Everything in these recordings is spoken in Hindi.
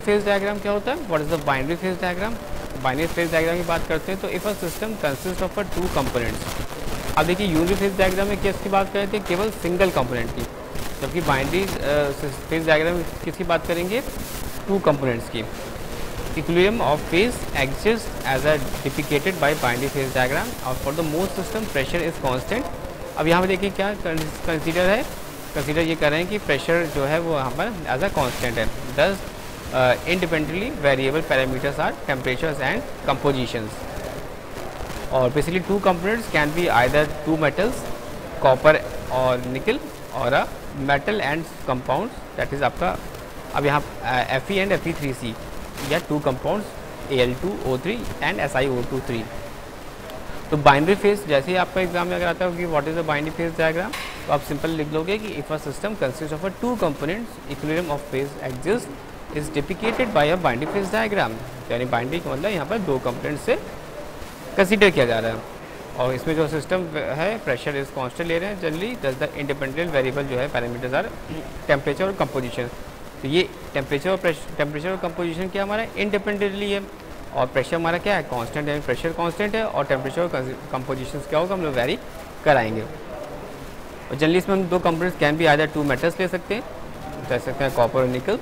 फेज डायग्राम क्या होता है? What is the binary phase diagram? Binary phase diagram की बात करते हैं तो if a system consist of two components. अब देखिए यूनिटरी फेज डायग्राम में किसकी बात करें थे? केवल सिंगल कंपोनेंट की, जबकि बाइनरी फेज डायग्राम में किसकी बात करेंगे? टू कंपोनेंट्स की। Equilibrium of phase exist as a depicted by binary phase diagram और for the most system pressure is constant. अब यहाँ पे देखिए क्या कंसीडर है, कंसीडर ये कर रहे हैं कि प्रेशर जो है वो यहाँ पर एज अ कांस्टेंट है। दस independently variable parameters are temperatures and compositions. और basically two components can be either two metals, copper और nickel, और a metal and compounds that is आपका अब यहाँ Fe and Fe3C या two compounds Al2O3 and SiO2 3। तो बाइनरी फेज जैसे ही आपका एग्जाम में अगर आता है कि what is the binary phase diagram, तो आप सिंपल लिख लोगे कि if a system consist of two components equilibrium of phase exist is depicted by a binary phase diagram. यानी बाइनरी का मतलब यहाँ पर दो कंपोनेंट से कंसीडर किया जा रहा है और इसमें जो सिस्टम है प्रेशर इज कांस्टेंट ले रहे हैं जनरली। दस द इंडिपेंडेंट वेरिएबल जो है पैरामीटर्स आर टेम्परेचर और कंपोजिशन। तो ये टेम्परेचर और कंपोजिशन क्या हमारा इंडिपेंडेंटली है और प्रेशर हमारा क्या है? कांस्टेंट है। प्रेशर कांस्टेंट है और टेम्परेचर और कंपोजिशन क्या होगा हम लोग वेरी कराएंगे। और जनरली इसमें हम दो कंपोनेंट्स कैन भी आइदर टू मेटल्स ले सकते हैं, कह सकते हैं कॉपर और निकल,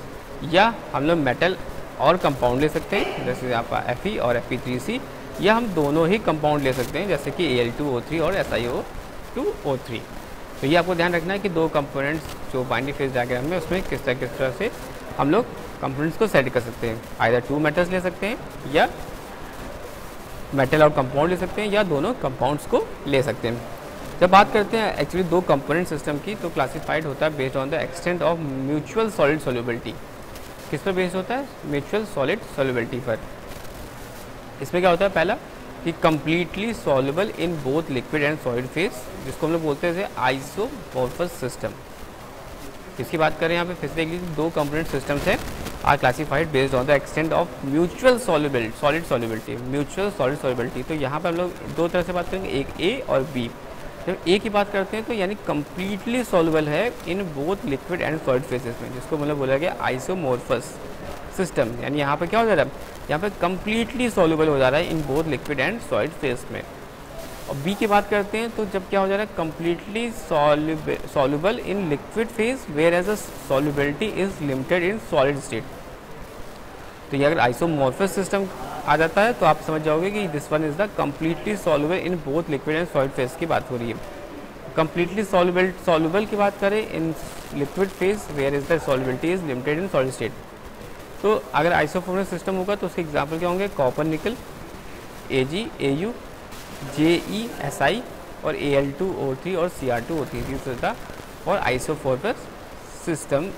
या हम लोग मेटल और कंपाउंड ले सकते हैं जैसे आपका Fe और Fe3C, या हम दोनों ही कंपाउंड ले सकते हैं जैसे कि Al2O3 और SiO2O3। तो ये आपको ध्यान रखना है कि दो कंपोनेंट्स जो बाइनरी फेज डायग्राम में उसमें किस तरह से हम लोग कंपोनेंट्स को सेट कर सकते हैं। आइदर टू मेटल्स ले सकते हैं या मेटल और कंपाउंड ले सकते हैं या दोनों कंपाउंड्स को ले सकते हैं। जब बात करते हैं एक्चुअली दो कंपोनेंट सिस्टम की, तो क्लासिफाइड होता है based on the extent of mutual solid solubility. किस पर बेस्ड होता है? म्यूचुअल सॉलिड सोल्युबिलिटी पर। इसमें क्या होता है? पहला कि completely soluble in both liquid and solid phase, जिसको हम लोग बोलते हैं आइसोमॉर्फस सिस्टम। इसकी बात करें यहाँ पे फिर से देख लीजिए, दो कंपोनेंट सिस्टम्स हैं are classified based on the extent of mutual solubility, solid solubility, mutual solid solubility. तो यहाँ पर हम लोग दो तरह से बात करेंगे, एक ए और बी। जब ए की बात करते हैं तो यानी कंप्लीटली सॉल्युबल है in both liquid and solid phases में, जिसको मतलब बोला गया आइसोमॉर्फस सिस्टम। यानी यहाँ पे क्या हो जा रहा है? यहाँ पे कंप्लीटली सॉल्युबल हो जा रहा है in both liquid and solid phase में। और बी की बात करते हैं तो जब क्या हो जा रहा है? Completely soluble in liquid phase where as a solubility is limited in solid state. तो ये अगर आइसोमॉर्फस सिस्टम आ जाता है तो आप समझ जाओगे कि this one is the completely soluble in both liquid and solid phase की बात हो रही है। कंप्लीटली सॉल्युबल की बात करें in liquid phase where is the solubility is limited in solid state. तो अगर आइसोफॉर्मस सिस्टम होगा तो उसके एग्जाम्पल क्या होंगे? Copper nickel, Ag, Au, Je, Si और Al2O3 और Cr2O3 और आइसोफॉर्मस सिस्टम